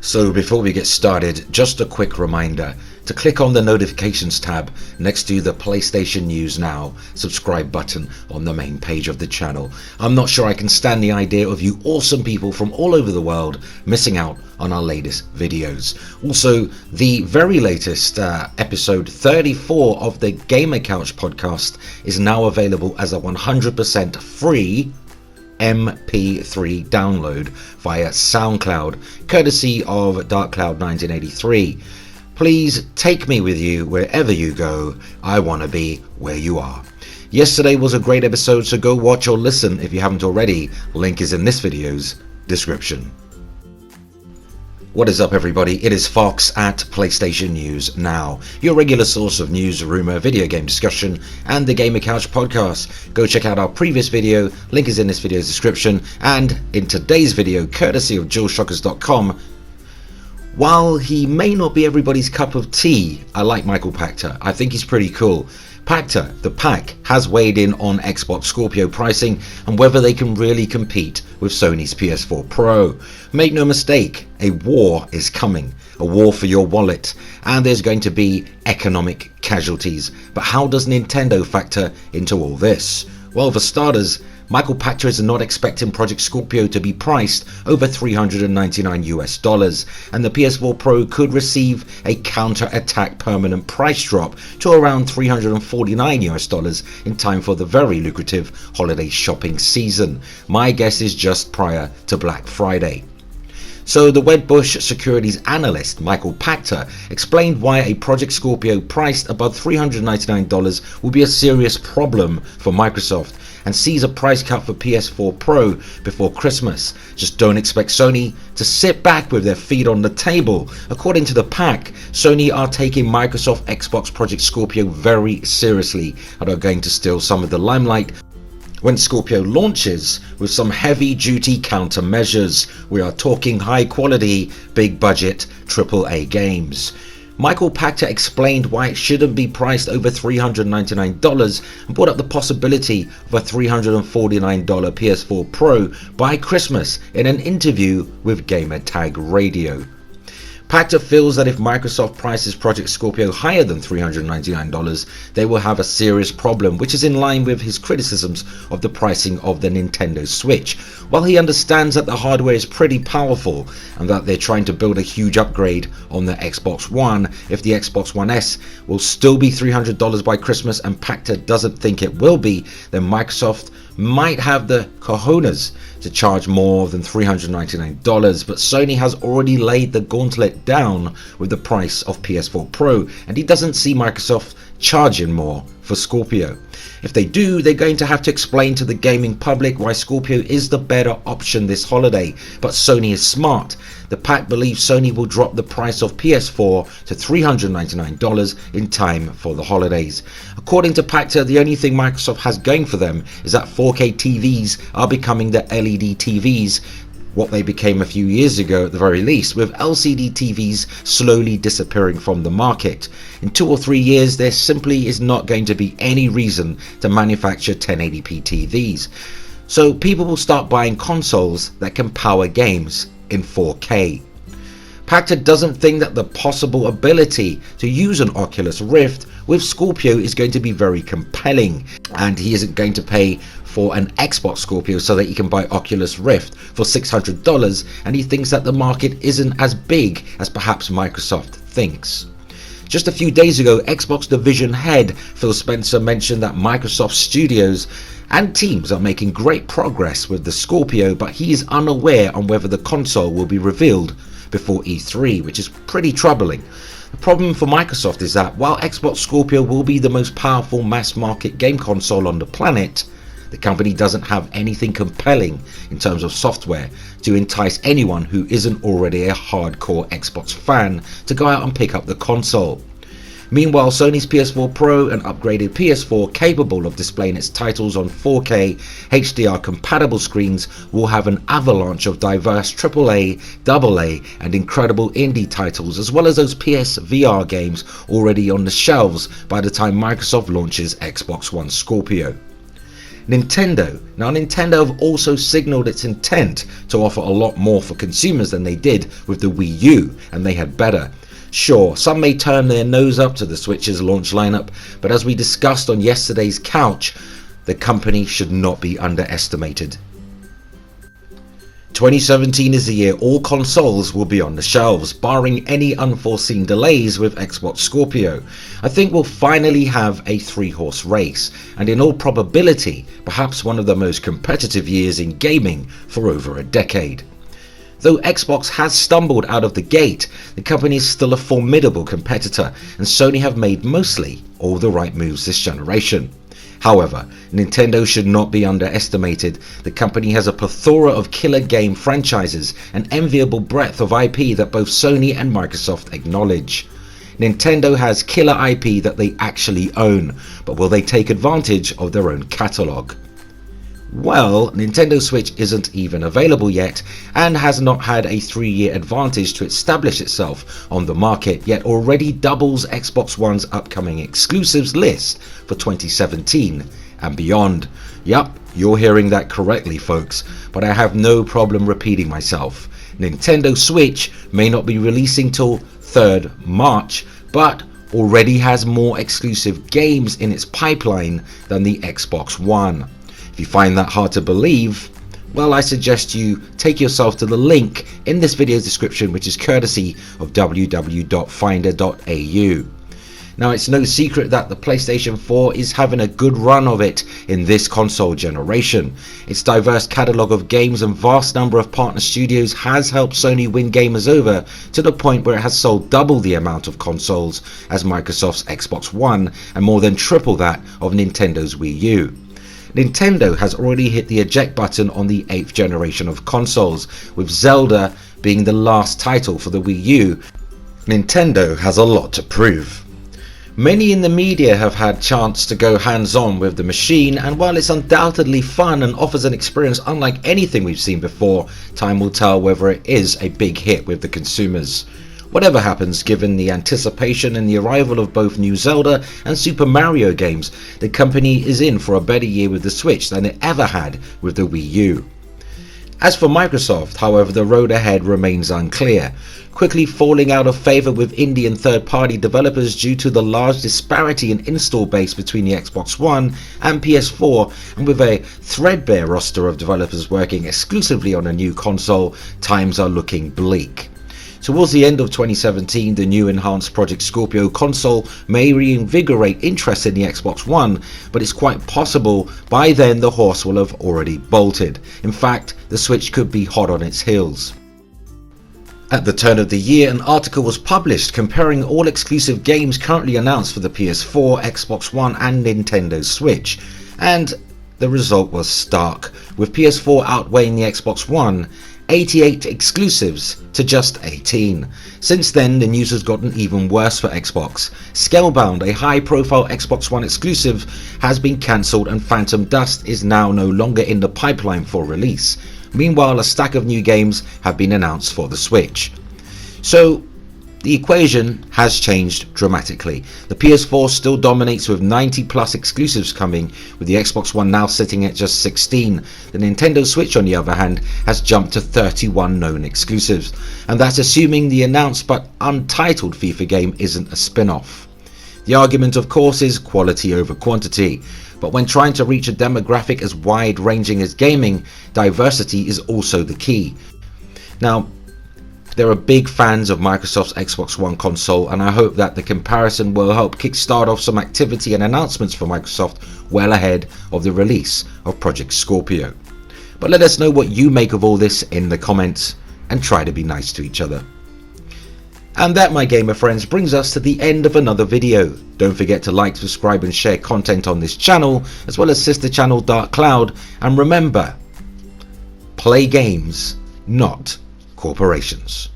So before we get started, just a quick reminder to click on the notifications tab next to the PlayStation News Now subscribe button on the main page of the channel. I'm not sure I can stand the idea of you awesome people from all over the world missing out on our latest videos. Also, the very latest episode 34 of the Gamer Couch podcast is now available as a 100% free MP3 download via Soundcloud, courtesy of DarkCloud1983. Please take me with you wherever you go. I want to be where you are. Yesterday was a great episode, so go watch or listen if you haven't already. Link is in this video's description. What is up, everybody? It is Fox at PlayStation News Now, your regular source of news, rumor, video game discussion, and the Gamer Couch podcast. Go check out our previous video, link is in this video's description, and in today's video, courtesy of JewelShockers.com. While he may not be everybody's cup of tea, I like Michael Pachter. I think he's pretty cool. Pachter, the Pach, has weighed in on Xbox Scorpio pricing and whether they can really compete with Sony's PS4 Pro. Make no mistake, a war is coming, a war for your wallet, and there's going to be economic casualties. But how does Nintendo factor into all this? Well, for starters, Michael Pachter is not expecting Project Scorpio to be priced over $399 and the PS4 Pro could receive a counter-attack permanent price drop to around $349 in time for the very lucrative holiday shopping season. My guess is just prior to Black Friday. So the Wedbush securities analyst Michael Pachter explained why a Project Scorpio priced above $399 will be a serious problem for Microsoft and sees a price cut for PS4 Pro before Christmas. Just don't expect Sony to sit back with their feet on the table. According to the Pach, Sony are taking Microsoft Xbox Project Scorpio very seriously and are going to steal some of the limelight when Scorpio launches with some heavy-duty countermeasures. We are talking high-quality, big-budget AAA games. Michael Pachter explained why it shouldn't be priced over $399 and brought up the possibility of a $349 PS4 Pro by Christmas in an interview with Gamertag Radio. Pachter feels that if Microsoft prices Project Scorpio higher than $399, they will have a serious problem, which is in line with his criticisms of the pricing of the Nintendo Switch. While he understands that the hardware is pretty powerful and that they're trying to build a huge upgrade on the Xbox One, if the Xbox One S will still be $300 by Christmas and Pachter doesn't think it will be, then Microsoft might have the cojones to charge more than $399, but Sony has already laid the gauntlet down with the price of PS4 Pro, and he doesn't see Microsoft charging more for Scorpio. If they do, they're going to have to explain to the gaming public why Scorpio is the better option this holiday, but Sony is smart. The Pach believes Sony will drop the price of PS4 to $399 in time for the holidays. According to Pachter, the only thing Microsoft has going for them is that 4K TVs are becoming the LED TVs, what they became a few years ago at the very least, with LCD TVs slowly disappearing from the market. In 2 or 3 years, there simply is not going to be any reason to manufacture 1080p TVs. So people will start buying consoles that can power games in 4K. Pachter doesn't think that the possible ability to use an Oculus Rift with Scorpio is going to be very compelling, and he isn't going to pay for an Xbox Scorpio so that he can buy Oculus Rift for $600, and he thinks that the market isn't as big as perhaps Microsoft thinks. Just a few days ago, Xbox division head Phil Spencer mentioned that Microsoft Studios and teams are making great progress with the Scorpio, but he is unaware on whether the console will be revealed before E3, which is pretty troubling. The problem for Microsoft is that while Xbox Scorpio will be the most powerful mass market game console on the planet, the company doesn't have anything compelling in terms of software to entice anyone who isn't already a hardcore Xbox fan to go out and pick up the console. Meanwhile, Sony's PS4 Pro, an upgraded PS4 capable of displaying its titles on 4K HDR compatible screens, will have an avalanche of diverse AAA, AA and incredible indie titles, as well as those PSVR games already on the shelves by the time Microsoft launches Xbox One Scorpio. Nintendo. Now Nintendo have also signaled its intent to offer a lot more for consumers than they did with the Wii U, and they had better. Sure, some may turn their nose up to the Switch's launch lineup, but as we discussed on yesterday's couch, the company should not be underestimated. 2017 is the year all consoles will be on the shelves, barring any unforeseen delays with Xbox Scorpio. I think we'll finally have a 3-horse race, and in all probability, perhaps one of the most competitive years in gaming for over a decade. Though Xbox has stumbled out of the gate, the company is still a formidable competitor, and Sony have made mostly all the right moves this generation. However, Nintendo should not be underestimated. The company has a plethora of killer game franchises, an enviable breadth of IP that both Sony and Microsoft acknowledge. Nintendo has killer IP that they actually own, but will they take advantage of their own catalogue? Well, Nintendo Switch isn't even available yet and has not had a 3-year advantage to establish itself on the market, yet already doubles Xbox One's upcoming exclusives list for 2017 and beyond. Yup, you're hearing that correctly, folks, but I have no problem repeating myself. Nintendo Switch may not be releasing till 3rd March, but already has more exclusive games in its pipeline than the Xbox One. If you find that hard to believe, well, I suggest you take yourself to the link in this video's description, which is courtesy of www.finder.au. Now, it's no secret that the PlayStation 4 is having a good run of it in this console generation. Its diverse catalogue of games and vast number of partner studios has helped Sony win gamers over to the point where it has sold double the amount of consoles as Microsoft's Xbox One and more than triple that of Nintendo's Wii U. Nintendo has already hit the eject button on the 8th generation of consoles, with Zelda being the last title for the Wii U. Nintendo has a lot to prove. Many in the media have had chance to go hands-on with the machine, and while it's undoubtedly fun and offers an experience unlike anything we've seen before, time will tell whether it is a big hit with the consumers. Whatever happens, given the anticipation and the arrival of both new Zelda and Super Mario games, the company is in for a better year with the Switch than it ever had with the Wii U. As for Microsoft, however, the road ahead remains unclear, quickly falling out of favour with indie and third-party developers due to the large disparity in install base between the Xbox One and PS4, and with a threadbare roster of developers working exclusively on a new console, times are looking bleak. Towards the end of 2017, the new enhanced Project Scorpio console may reinvigorate interest in the Xbox One, but it's quite possible by then the horse will have already bolted. In fact, the Switch could be hot on its heels. At the turn of the year, an article was published comparing all exclusive games currently announced for the PS4, Xbox One and Nintendo Switch, and the result was stark, with PS4 outweighing the Xbox One, 88 exclusives to just 18. Since then, the news has gotten even worse for Xbox. Scalebound, a high-profile Xbox One exclusive, has been cancelled, and Phantom Dust is now no longer in the pipeline for release. Meanwhile, a stack of new games have been announced for the Switch. So, the equation has changed dramatically. The PS4 still dominates with 90 plus exclusives coming, with the Xbox One now sitting at just 16. The Nintendo Switch, on the other hand, has jumped to 31 known exclusives, and that's assuming the announced but untitled FIFA game isn't a spin-off. The argument, of course, is quality over quantity, but when trying to reach a demographic as wide-ranging as gaming, diversity is also the key. Now, there are big fans of Microsoft's Xbox One console, and I hope that the comparison will help kickstart off some activity and announcements for Microsoft well ahead of the release of Project Scorpio. But let us know what you make of all this in the comments, and try to be nice to each other. And that, my gamer friends, brings us to the end of another video. Don't forget to like, subscribe and share content on this channel, as well as sister channel Dark Cloud, and remember, play games, not corporations.